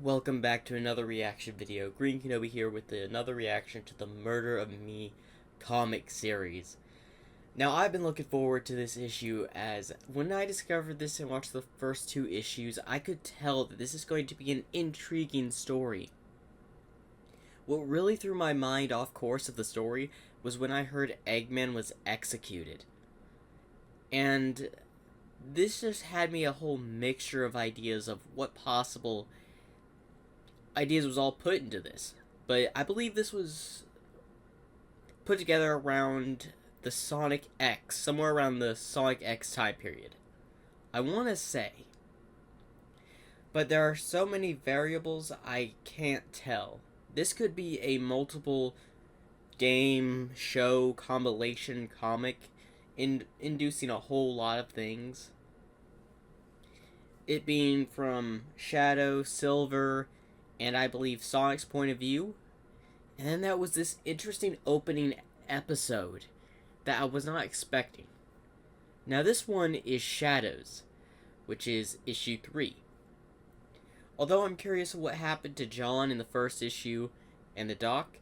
welcome back to another reaction video. Green Kenobi here with another reaction to the Murder of Me comic series. Now, I've been looking forward to this issue, as when I discovered this and watched the first two issues, I could tell that this is going to be an intriguing story. What really threw my mind off course of the story was when I heard Eggman was executed. And this just had me a whole mixture of ideas of what possible ideas was all put into this. But I believe this was put together around the Sonic X, somewhere around the Sonic X time period, I want to say. But there are so many variables I can't tell. This could be a multiple game, show, compilation comic, inducing a whole lot of things. It being from Shadow, Silver, and I believe Sonic's point of view. And then that was this interesting opening episode that I was not expecting. Now this one is Shadows, which is issue 3. Although I'm curious what happened to John in the first issue and the Doc,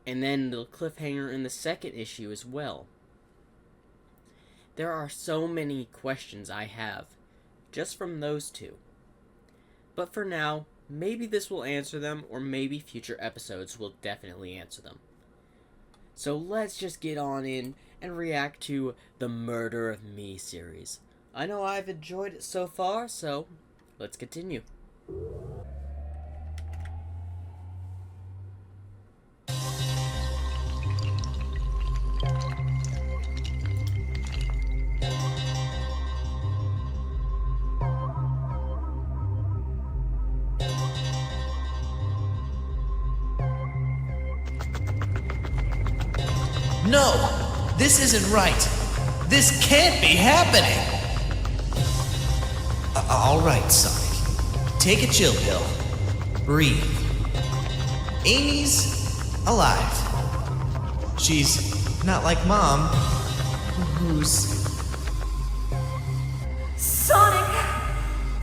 and then the cliffhanger in the second issue as well. There are so many questions I have just from those two. But for now, maybe this will answer them, or maybe future episodes will definitely answer them. So let's just get on in and react to the Murder of Me series. I know I've enjoyed it so far, so let's continue. No, this isn't right. This can't be happening. All right, Sonic. Take a chill pill. Breathe. Amy's alive. She's not like Mom, who's... Sonic,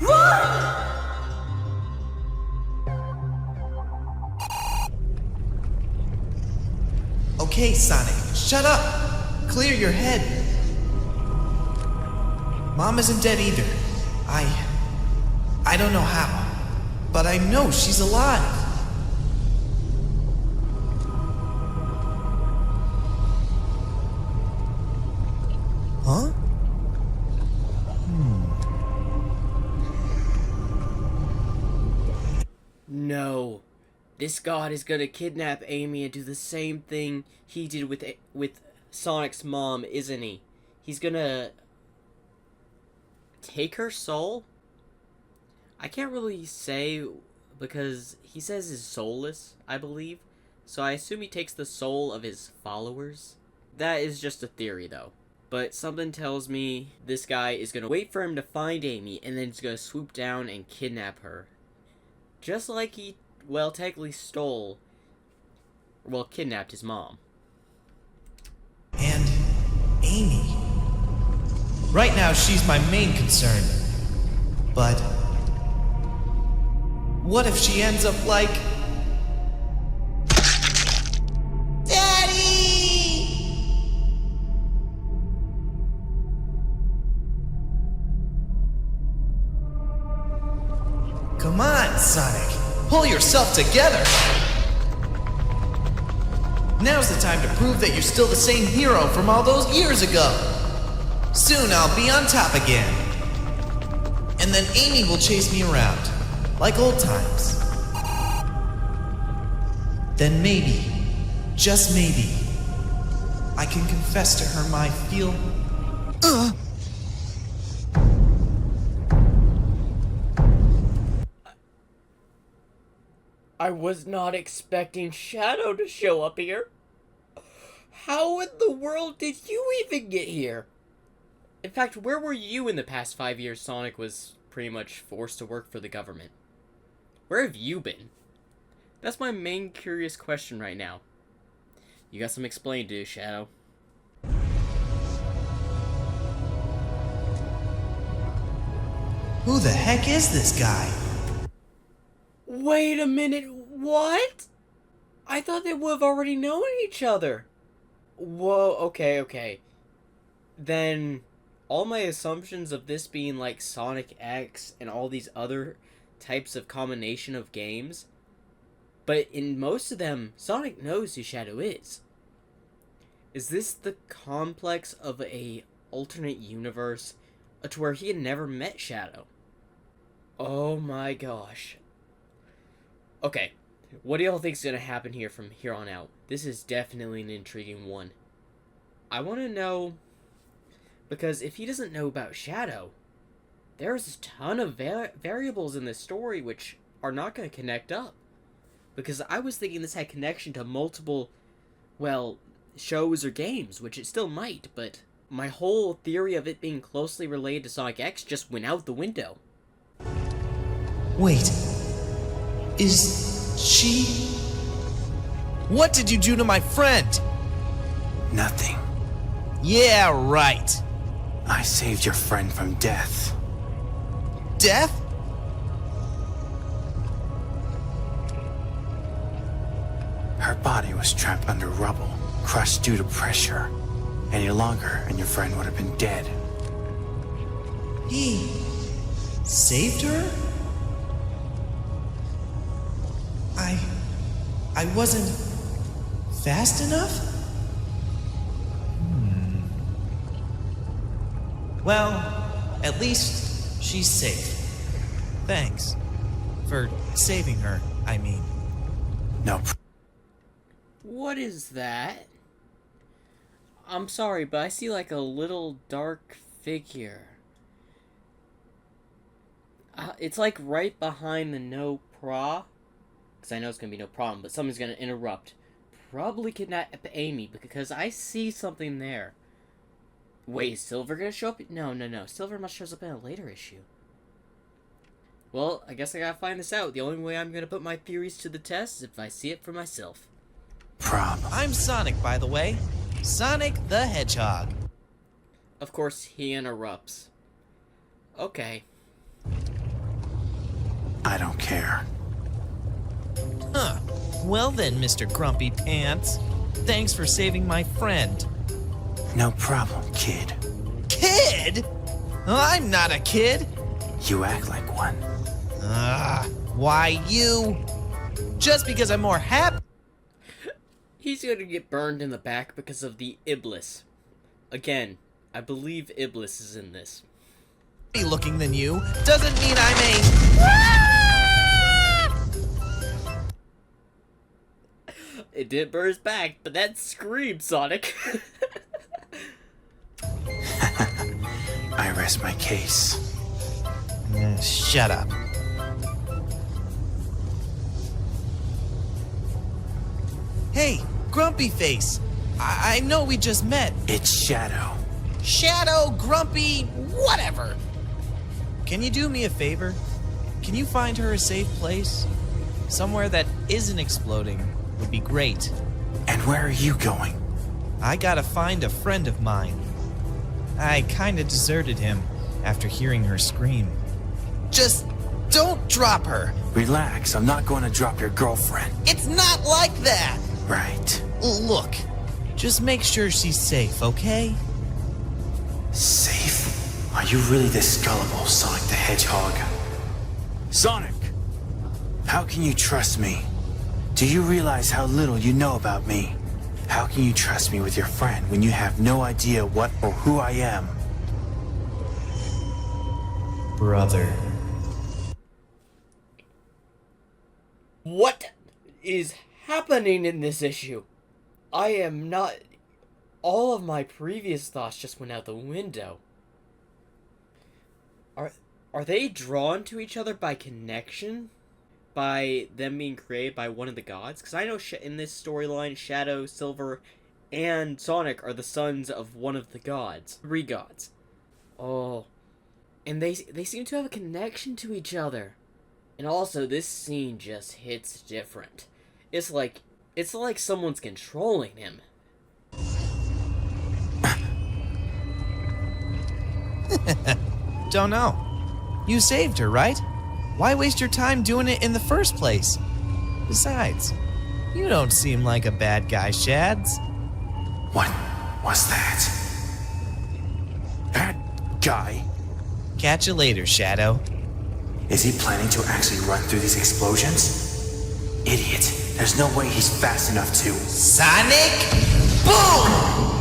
run! Okay, Sonic, shut up! Clear your head. Mom isn't dead either. I don't know how, but I know she's alive. Huh? No. This god is gonna kidnap Amy and do the same thing he did with Sonic's mom, isn't he? He's gonna take her soul? I can't really say, because he says he's soulless, I believe. So I assume he takes the soul of his followers. That is just a theory, though. But something tells me this guy is gonna wait for him to find Amy, and then he's gonna swoop down and kidnap her. Just like he, well, technically kidnapped his mom. And Amy. Right now, she's my main concern. But what if she ends up like... Daddy! Come on, Sonic. Pull yourself together! Now's the time to prove that you're still the same hero from all those years ago. Soon I'll be on top again. And then Amy will chase me around, like old times. Then maybe, just maybe, I can confess to her my feel... I was not expecting Shadow to show up here. How in the world did you even get here? In fact, where were you in the past 5 years Sonic was pretty much forced to work for the government? Where have you been? That's my main curious question right now. You got some explaining to do, Shadow. Who the heck is this guy? Wait a minute, what? I thought they would have already known each other. Whoa, okay. Then, all my assumptions of this being like Sonic X and all these other types of combination of games, but in most of them, Sonic knows who Shadow is. Is this the complex of a alternate universe to where he had never met Shadow? Oh my gosh. Okay, what do y'all think is going to happen here from here on out? This is definitely an intriguing one. I want to know, because if he doesn't know about Shadow, there's a ton of variables in this story which are not going to connect up. Because I was thinking this had connection to multiple, well, shows or games, which it still might, but my whole theory of it being closely related to Sonic X just went out the window. Wait. Is she... What did you do to my friend? Nothing. Yeah, right. I saved your friend from death. Death? Her body was trapped under rubble, crushed due to pressure. Any longer, and your friend would have been dead. He... saved her? I wasn't fast enough? Well, at least she's safe. Thanks. For saving her, I mean. Nope. What is that? I'm sorry, but I see like a little dark figure. It's like right behind the no pra. Because I know it's going to be no problem, but something's going to interrupt. Probably kidnap Amy, because I see something there. Wait, is Silver going to show up? No. Silver must show up in a later issue. Well, I guess I gotta find this out. The only way I'm going to put my theories to the test is if I see it for myself. Problem. I'm Sonic, by the way. Sonic the Hedgehog. Of course, he interrupts. Okay. I don't care. Huh. Well then, Mr. Grumpy Pants. Thanks for saving my friend. No problem, kid. Kid? I'm not a kid. You act like one. Why you? Just because I'm more happy. He's gonna get burned in the back because of the Iblis. Again, I believe Iblis is in this. Looking than you doesn't mean I'm a... It did burn his back, but that screamed Sonic. I rest my case. Shut up. Hey, Grumpy Face. I know we just met. It's Shadow. Shadow, Grumpy, whatever. Can you do me a favor? Can you find her a safe place? Somewhere that isn't exploding would be great. And where are you going? I gotta find a friend of mine. I kinda deserted him after hearing her scream. Just don't drop her. Relax, I'm not going to drop your girlfriend. It's not like that. Right. Look, just make sure she's safe, okay? Safe? Are you really this gullible, Sonic the Hedgehog? Sonic! How can you trust me? Do you realize how little you know about me? How can you trust me with your friend when you have no idea what or who I am? Brother. What is happening in this issue? I am not... All of my previous thoughts just went out the window. Are they drawn to each other by connection? By them being created by one of the gods? Because I know in this storyline, Shadow, Silver, and Sonic are the sons of one of the gods. 3 gods. Oh. And they seem to have a connection to each other. And also, this scene just hits different. It's like someone's controlling him. Don't know. You saved her, right? Why waste your time doing it in the first place? Besides, you don't seem like a bad guy, Shads. What was that? Bad guy? Catch you later, Shadow. Is he planning to actually run through these explosions? Idiot. There's no way he's fast enough to. Sonic Boom!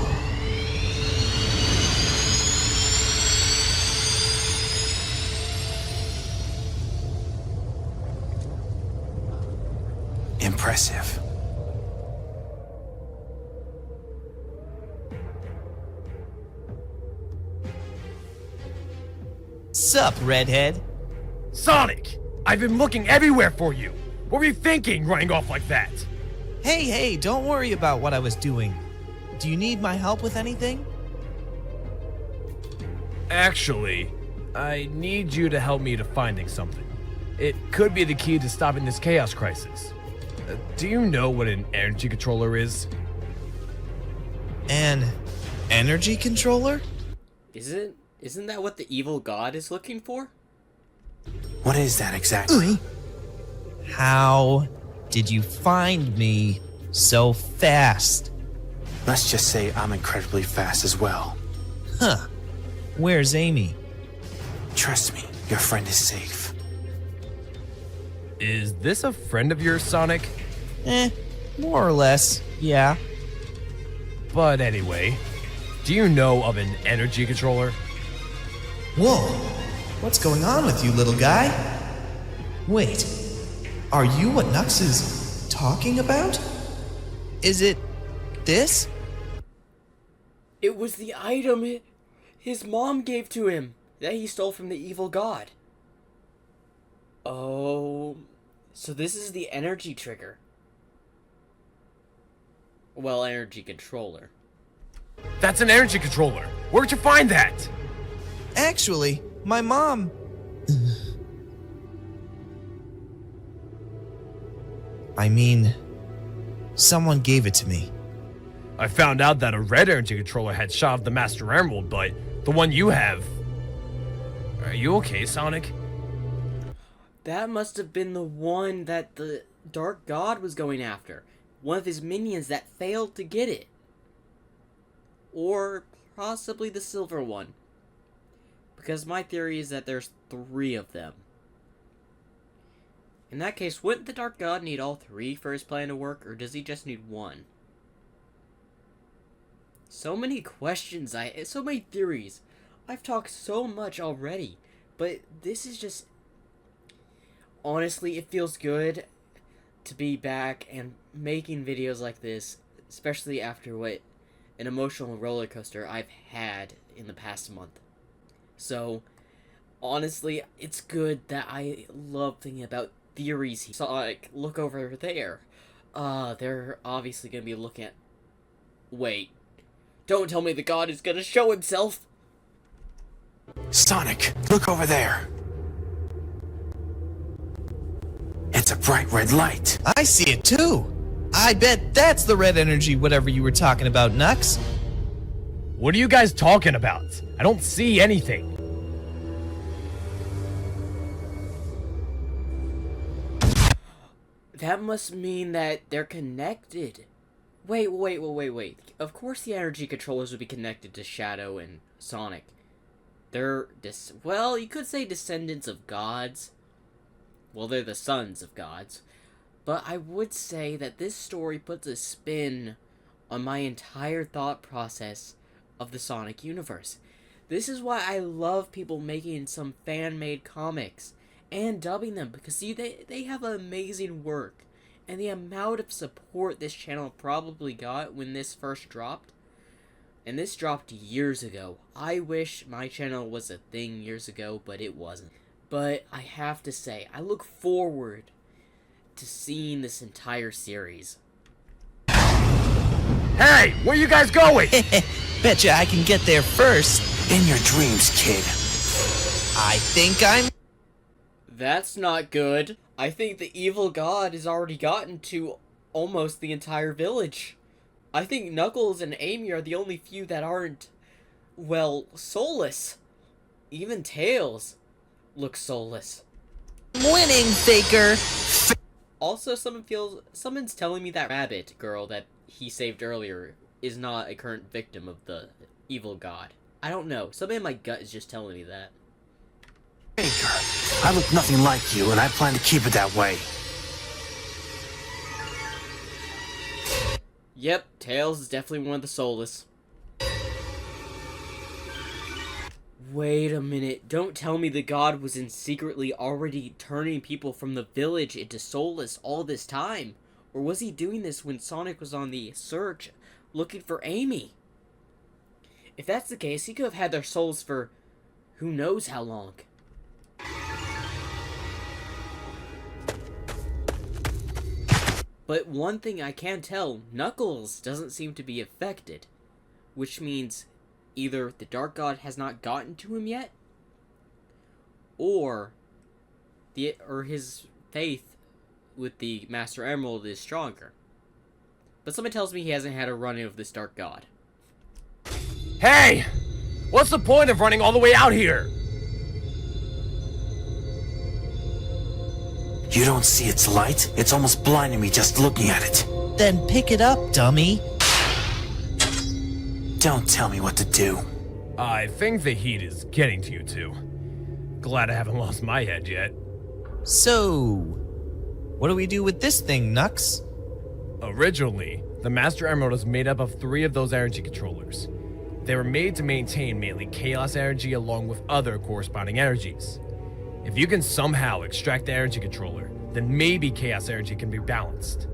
Impressive. Sup, redhead? Sonic! I've been looking everywhere for you! What were you thinking, running off like that? Hey, don't worry about what I was doing. Do you need my help with anything? Actually, I need you to help me to finding something. It could be the key to stopping this chaos crisis. Do you know what an energy controller is? An energy controller? Isn't that what the evil god is looking for? What is that exactly? How did you find me so fast? Let's just say I'm incredibly fast as well. Huh. Where's Amy? Trust me, your friend is safe. Is this a friend of yours, Sonic? More or less, yeah. But anyway, do you know of an energy controller? Whoa! What's going on with you, little guy? Wait, are you what Nux is talking about? Is it this? It was the item his mom gave to him that he stole from the evil god. Oh, so this is the energy trigger. Well, energy controller. That's an energy controller! Where'd you find that? Actually, my mom... I mean, someone gave it to me. I found out that a red energy controller had shot off the Master Emerald, but the one you have... Are you okay, Sonic? That must have been the one that the Dark God was going after. One of his minions that failed to get it. Or possibly the silver one. Because my theory is that there's 3 of them. In that case, wouldn't the Dark God need all 3 for his plan to work, or does he just need 1? So many questions, so many theories. I've talked so much already, but this is just... Honestly, it feels good to be back and making videos like this, especially after what an emotional roller coaster I've had in the past month. So, honestly, it's good that I love thinking about theories. So, like, look over there. They're obviously gonna be looking at... Wait. Don't tell me the god is gonna show himself! Sonic, look over there. It's a bright red light. I see it too. I bet that's the red energy whatever you were talking about, Nux. What are you guys talking about? I don't see anything. That must mean that they're connected. Wait. Of course the energy controllers would be connected to Shadow and Sonic. They're, well, you could say descendants of gods. Well, they're the sons of gods. But I would say that this story puts a spin on my entire thought process of the Sonic universe. This is why I love people making some fan-made comics and dubbing them, because see, they have amazing work. And the amount of support this channel probably got when this first dropped, and this dropped years ago. I wish my channel was a thing years ago, but it wasn't. But I have to say, I look forward to seeing this entire series. Hey, where you guys going? Betcha I can get there first. In your dreams, kid. I think I'm... That's not good. I think the evil god has already gotten to almost the entire village. I think Knuckles and Amy are the only few that aren't, well, soulless. Even Tails looks soulless. Winning, Faker! Also, someone's telling me that rabbit girl that he saved earlier is not a current victim of the evil god. I don't know. Something in my gut is just telling me that. Faker, I look nothing like you, and I plan to keep it that way. Yep, Tails is definitely one of the soulless. Wait a minute, don't tell me the god was secretly already turning people from the village into soulless all this time. Or was he doing this when Sonic was on the search looking for Amy? If that's the case, he could have had their souls for who knows how long. But one thing I can tell, Knuckles doesn't seem to be affected. Which means either the Dark God has not gotten to him yet, or his faith with the Master Emerald is stronger. But someone tells me he hasn't had a run-in with this Dark God. Hey! What's the point of running all the way out here? You don't see its light? It's almost blinding me just looking at it. Then pick it up, dummy. Don't tell me what to do. I think the heat is getting to you two. Glad I haven't lost my head yet. So, what do we do with this thing, Nux? Originally, the Master Emerald is made up of 3 of those energy controllers. They were made to maintain mainly chaos energy along with other corresponding energies. If you can somehow extract the energy controller, then maybe chaos energy can be balanced.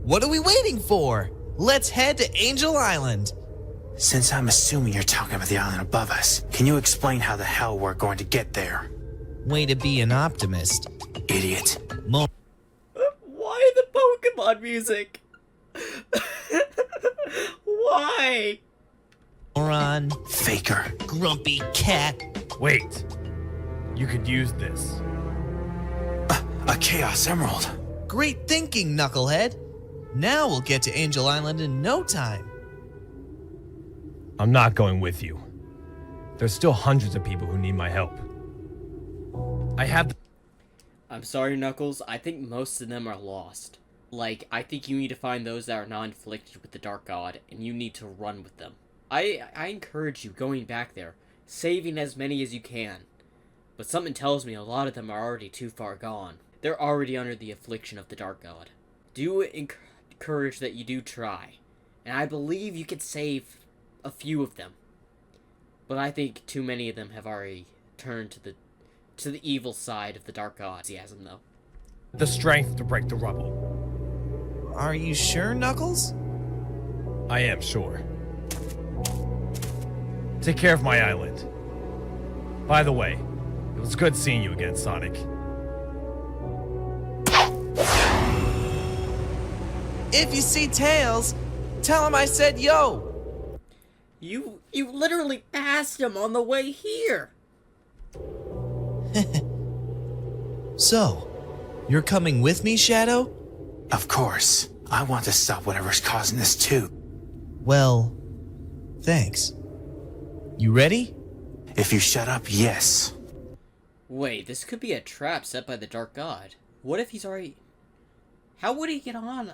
What are we waiting for? Let's head to Angel Island. Since I'm assuming you're talking about the island above us, can you explain how the hell we're going to get there? Way to be an optimist. Idiot. Why the Pokemon music? Why? Moron. Faker. Grumpy cat. Wait. You could use this. A Chaos Emerald. Great thinking, Knucklehead. Now we'll get to Angel Island in no time. I'm not going with you. There's still hundreds of people who need my help. I'm sorry, Knuckles. I think most of them are lost. Like, I think you need to find those that are not inflicted with the Dark God, and you need to run with them. I encourage you going back there, saving as many as you can. But something tells me a lot of them are already too far gone. They're already under the affliction of the Dark God. Do encourage that you do try. And I believe you could save a few of them. But I think too many of them have already turned to the evil side of the Dark God. Enthusiasm, though. The strength to break the rubble. Are you sure, Knuckles? I am sure. Take care of my island. By the way, it was good seeing you again, Sonic. If you see Tails, tell him I said yo. You literally passed him on the way here. So, you're coming with me, Shadow? Of course. I want to stop whatever's causing this too. Well, thanks. You ready? If you shut up, yes. Wait, this could be a trap set by the Dark God. What if he's already... How would he get on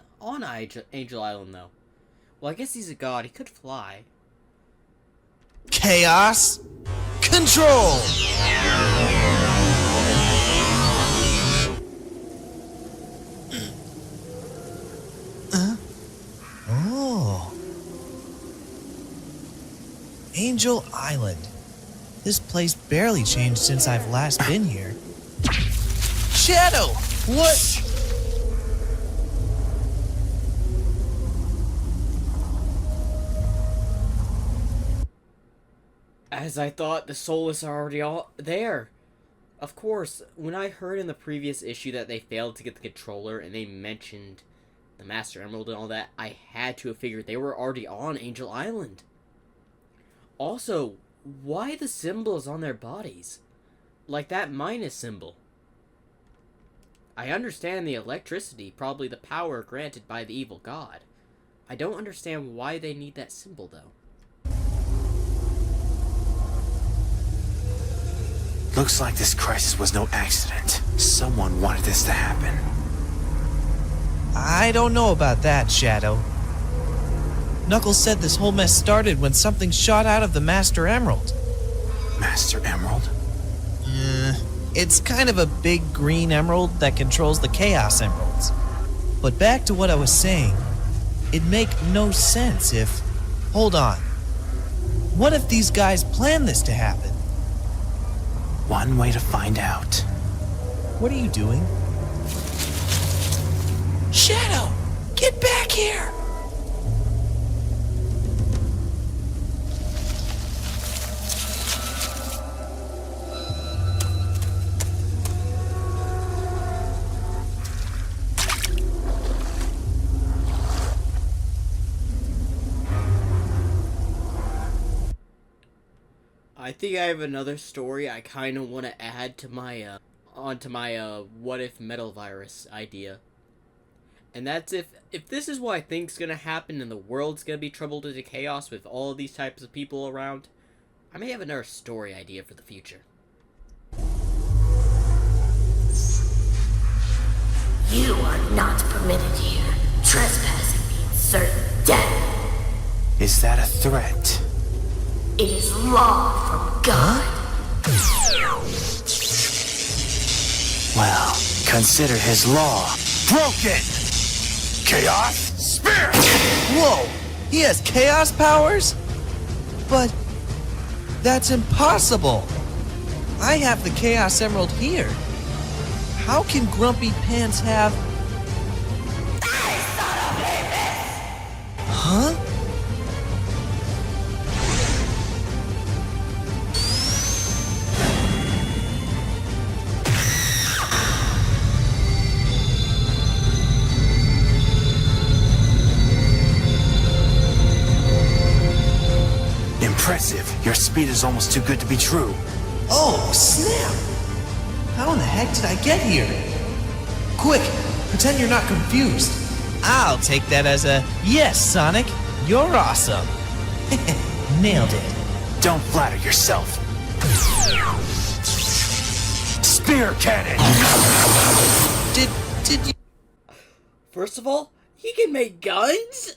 Angel Island, though? Well, I guess he's a god. He could fly. Chaos Control! Oh. Angel Island. This place barely changed since I've last been here. Shadow! What? As I thought, the Soulless are already all there. Of course, when I heard in the previous issue that they failed to get the controller and they mentioned the Master Emerald and all that, I had to have figured they were already on Angel Island. Also, why the symbols on their bodies? Like that minus symbol. I understand the electricity, probably the power granted by the evil god. I don't understand why they need that symbol, though. Looks like this crisis was no accident. Someone wanted this to happen. I don't know about that, Shadow. Knuckles said this whole mess started when something shot out of the Master Emerald. Master Emerald? It's kind of a big green emerald that controls the Chaos Emeralds. But back to what I was saying, it'd make no sense if... Hold on. What if these guys planned this to happen? One way to find out. What are you doing? Shadow! Get back here! I think I have another story I kind of want to add to my onto my what if metal virus idea. And that's if this is what I think's gonna happen and the world's gonna be troubled into chaos with all of these types of people around, I may have another story idea for the future. You are not permitted here. Trespassing means certain death. Is that a threat? It is law from God. Well, consider his law broken! Chaos Spear! Whoa! He has chaos powers? But... that's impossible! I have the Chaos Emerald here. How can Grumpy Pants have... Huh? Impressive. Your speed is almost too good to be true. Oh, snap! How in the heck did I get here? Quick, pretend you're not confused. I'll take that as a yes, Sonic. You're awesome. Nailed it. Don't flatter yourself. Spear cannon! Did you... First of all, he can make guns?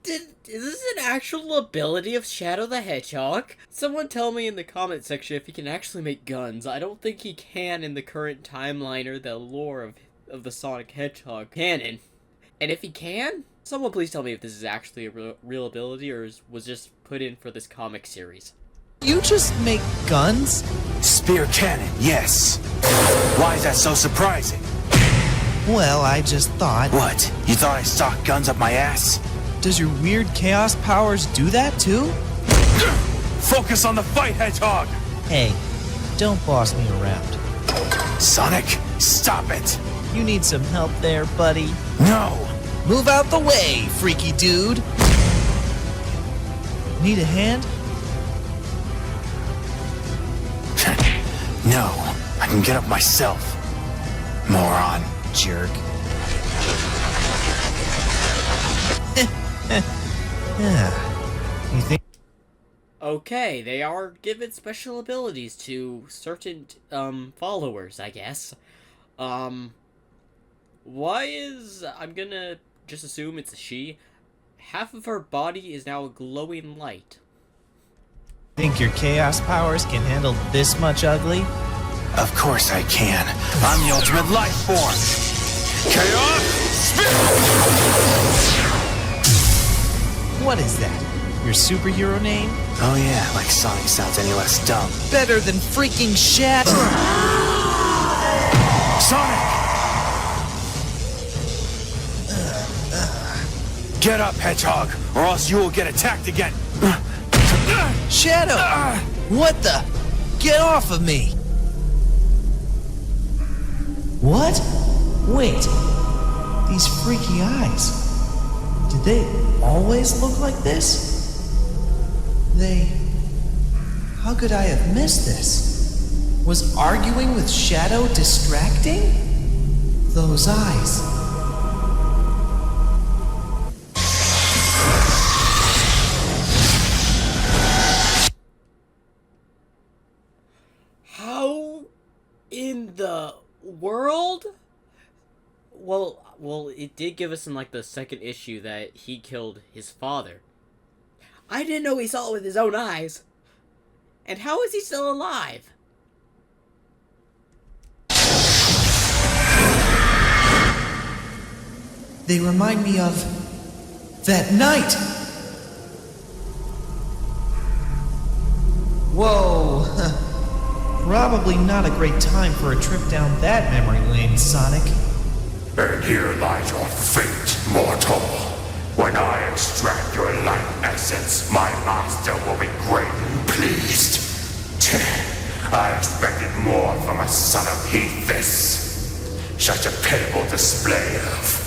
Is this an actual ability of Shadow the Hedgehog? Someone tell me in the comment section if he can actually make guns. I don't think he can in the current timeline or the lore of the Sonic Hedgehog canon. And if he can, someone please tell me if this is actually a real ability or was just put in for this comic series. You just make guns? Spear cannon, yes. Why is that so surprising? Well, I just thought... What? You thought I stocked guns up my ass? Does your weird chaos powers do that too? Focus on the fight, Hedgehog! Hey, don't boss me around. Sonic, stop it! You need some help there, buddy? No! Move out the way, freaky dude! Need a hand? No, I can get up myself. Moron. Jerk. You think... Okay, they are given special abilities to certain followers, I guess. Why is, I'm gonna just assume it's a she, half of her body is now a glowing light. Think your chaos powers can handle this much ugly? Of course I can. I'm the ultimate life form. Chaos Spirit! What is that? Your superhero name? Oh yeah, like Sonic sounds any less dumb. Better than freaking Shadow! Sonic! Get up, Hedgehog, or else you will get attacked again. Shadow! What the? Get off of me! What? Wait. These freaky eyes. Did they always look like this? How could I have missed this? Was arguing with Shadow distracting? Those eyes. How world? Well, it did give us in, like, the second issue that he killed his father. I didn't know he saw it with his own eyes. And how is he still alive? They remind me of that night. Whoa. Probably not a great time for a trip down that memory lane, Sonic. And here lies your fate, mortal. When I extract your life essence, my master will be greatly pleased. I expected more from a son of Hethys. Such a pitiful display of...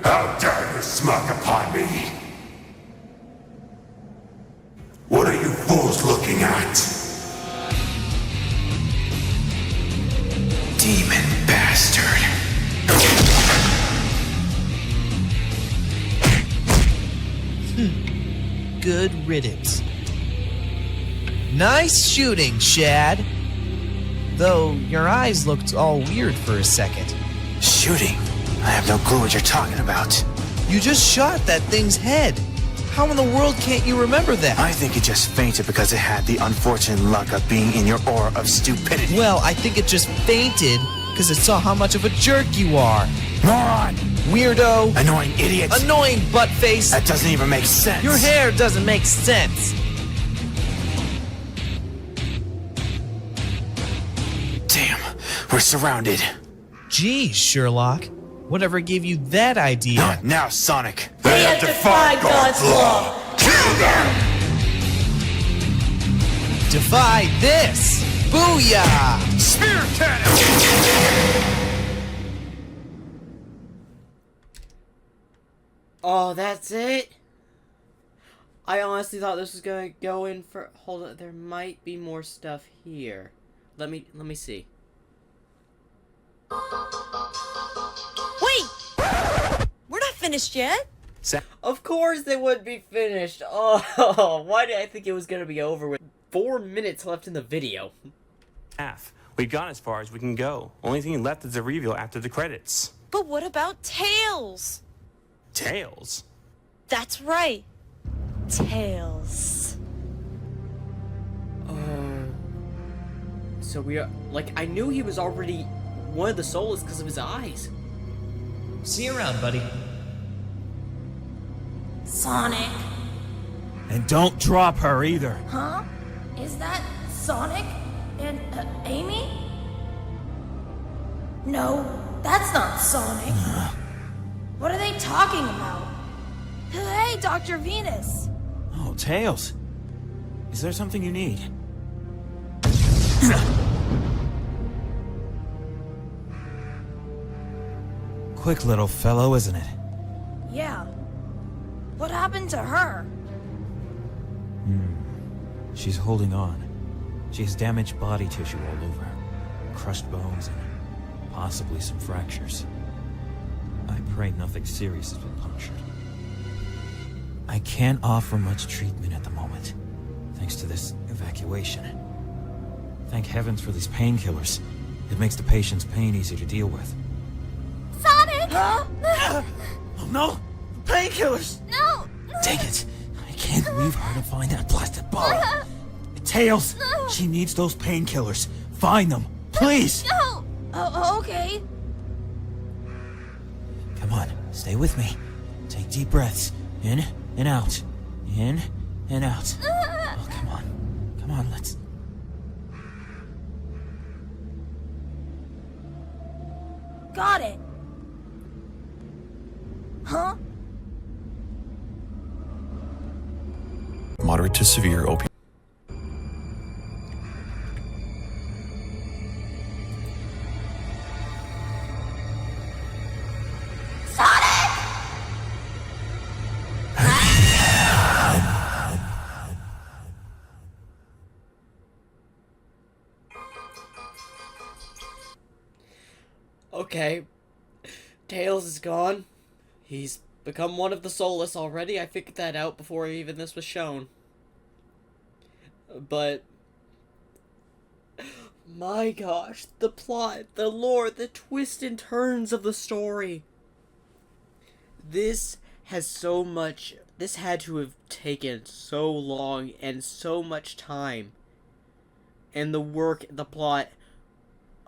How dare you smirk upon me? What are you fools looking at? Demon bastard. Good riddance. Nice shooting, Shad. Though your eyes looked all weird for a second. Shooting? I have no clue what you're talking about. You just shot that thing's head. How in the world can't you remember that? I think it just fainted because it had the unfortunate luck of being in your aura of stupidity. Well, I think it just fainted because it saw how much of a jerk you are. Moron! Weirdo. Annoying idiot! Annoying buttface. That doesn't even make sense. Your hair doesn't make sense. Damn, we're surrounded. Geez, Sherlock. Whatever gave you that idea? Not now, Sonic. They have defied God's law! Kill them! Defy this! Booyah! Spear cannon! Oh, that's it? I honestly thought this was gonna go in for... Hold on, there might be more stuff here. Let me see. Wait! We're not finished yet. Of course they would be finished. Oh, why did I think it was gonna be over with 4 minutes left in the video? Half. We've gone as far as we can go. Only thing left is a reveal after the credits. But what about Tails? Tails? That's right. Tails. So we are... Like, I knew he was already one of the Soulless because of his eyes. See you around, buddy. Sonic? And don't drop her either. Huh? Is that Sonic? And Amy? No, that's not Sonic. What are they talking about? Hey, Dr. Venus! Oh, Tails. Is there something you need? Quick little fellow, isn't it? Yeah. What happened to her? She's holding on. She has damaged body tissue all over. Crushed bones and possibly some fractures. I pray nothing serious has been punctured. I can't offer much treatment at the moment, thanks to this evacuation. Thank heavens for these painkillers. It makes the patient's pain easier to deal with. Sonic! Huh? Oh no! Painkillers! No! Dang it! I can't leave her to find that blasted ball. Tails! She needs those painkillers. Find them, please! No! Oh, okay. Come on, stay with me. Take deep breaths. In and out. In and out. Oh, come on. Come on, let's... Got it. Huh? Moderate to severe opioid. Okay. Tails is gone. He's become one of the Soulless already. I figured that out before even this was shown. But... My gosh, the plot, the lore, the twists and turns of the story. This had to have taken so long and so much time. And the work, the plot,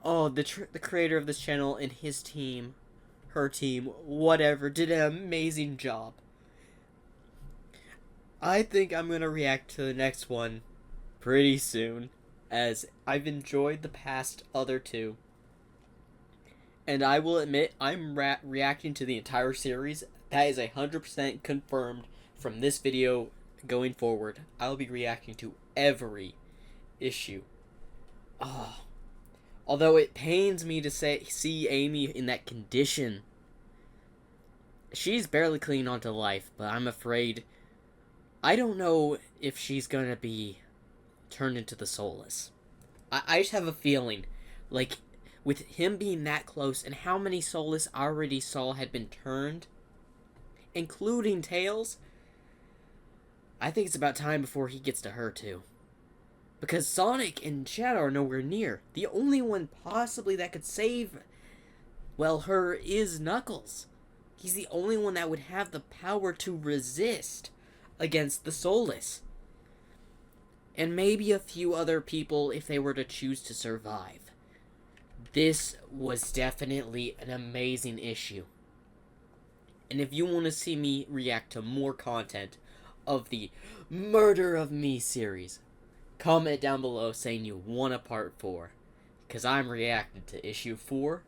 the creator of this channel and his team, her team, whatever, did an amazing job. I think I'm going to react to the next one pretty soon, as I've enjoyed the past other two. And I will admit, I'm reacting to the entire series. That is 100% confirmed from this video going forward. I'll be reacting to every issue. Although it pains me to see Amy in that condition. She's barely clinging on to life, but I'm afraid... I don't know if she's gonna be turned into the Soulless. I just have a feeling, like, with him being that close and how many Soulless I already saw had been turned, including Tails, I think it's about time before he gets to her too. Because Sonic and Shadow are nowhere near. The only one possibly that could save, well, her is Knuckles. He's the only one that would have the power to resist against the Soulless. And maybe a few other people if they were to choose to survive. This was definitely an amazing issue. And if you want to see me react to more content of the Murder of Me series, comment down below saying you want a part 4. Because I'm reacting to issue 4